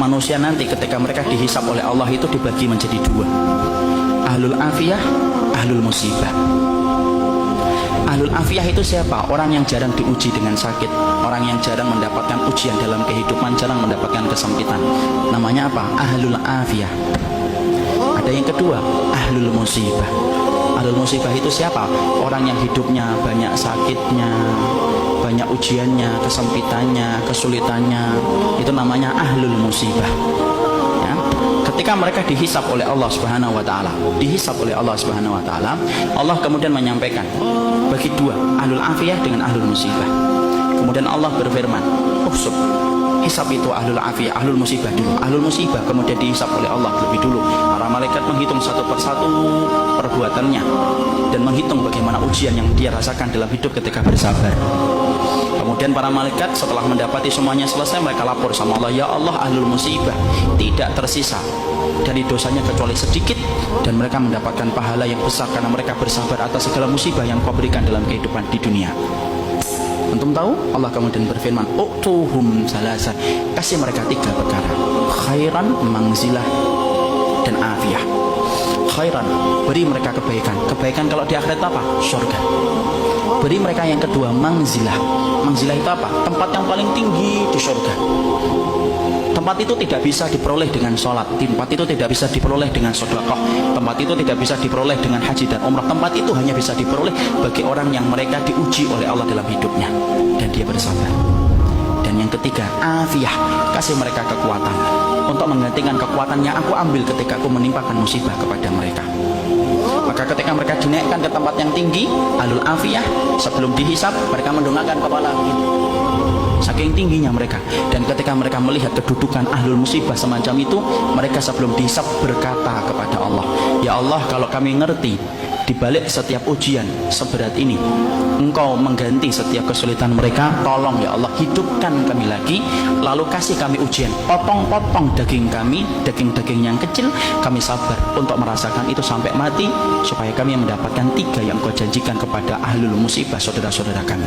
manusia nanti ketika mereka dihisab oleh Allah itu dibagi menjadi dua. Ahlul afiyah, ahlul musibah. Ahlul afiyah itu siapa? Orang yang jarang diuji dengan sakit, orang yang jarang mendapatkan ujian dalam kehidupan, jarang mendapatkan kesempitan. Namanya apa? Ahlul afiyah. Ada yang kedua, ahlul musibah. Ahlul musibah itu siapa? Orang yang hidupnya banyak sakitnya, banyak ujiannya, kesempitannya, kesulitannya. Itu namanya ahlul musibah. Ya. Ketika mereka dihisab oleh Allah Subhanahu wa taala, Allah kemudian menyampaikan bagi dua, ahlul afiyah dengan ahlul musibah. Kemudian Allah berfirman, "Uhsub." Hisab itu ahlul afiyah, ahlul musibah dulu. Ahlul musibah kemudian dihisab oleh Allah lebih dulu. Para malaikat menghitung satu persatu perbuatannya dan menghitung bagaimana ujian yang dia rasakan dalam hidup ketika bersabar. Kemudian para malaikat setelah mendapati semuanya selesai, mereka lapor sama Allah, "Ya Allah, ahlul musibah tidak tersisa dari dosanya kecuali sedikit, dan mereka mendapatkan pahala yang besar karena mereka bersabar atas segala musibah yang Kau berikan dalam kehidupan di dunia." Antum tahu? Allah kemudian berfirman, "Utuhum salasa." Kasih mereka tiga perkara: khairan, mangzilah, dan afiyah. Khairan, beri mereka kebaikan. Kebaikan kalau di akhirat apa? Surga. Beri mereka yang kedua, mangzilah. Mangzilah itu apa? Tempat yang paling tinggi di surga. Tempat itu tidak bisa diperoleh dengan sholat. Tempat itu tidak bisa diperoleh dengan sedekah. Tempat itu tidak bisa diperoleh dengan haji dan umrah. Tempat itu hanya bisa diperoleh bagi orang yang mereka diuji oleh Allah dalam hidupnya dan dia bersabar. Dan yang ketiga, afiyah. Kasih mereka kekuatan untuk menggantikan kekuatan yang aku ambil ketika aku menimpakan musibah kepada mereka. Maka ketika mereka dinaikkan ke tempat yang tinggi, ahlul afiyah, sebelum dihisab mereka mendongakkan kepala begitu, saking tingginya mereka. Dan ketika mereka melihat kedudukan ahlul musibah semacam itu, mereka sebelum dihisab berkata kepada Allah, "Ya Allah, kalau kami ngerti di balik setiap ujian seberat ini Engkau mengganti setiap kesulitan mereka, tolong ya Allah hidupkan kami lagi, lalu kasih kami ujian, potong-potong daging kami, daging-daging yang kecil, kami sabar untuk merasakan itu sampai mati, supaya kami mendapatkan tiga yang Kau janjikan kepada ahlul musibah saudara-saudara kami."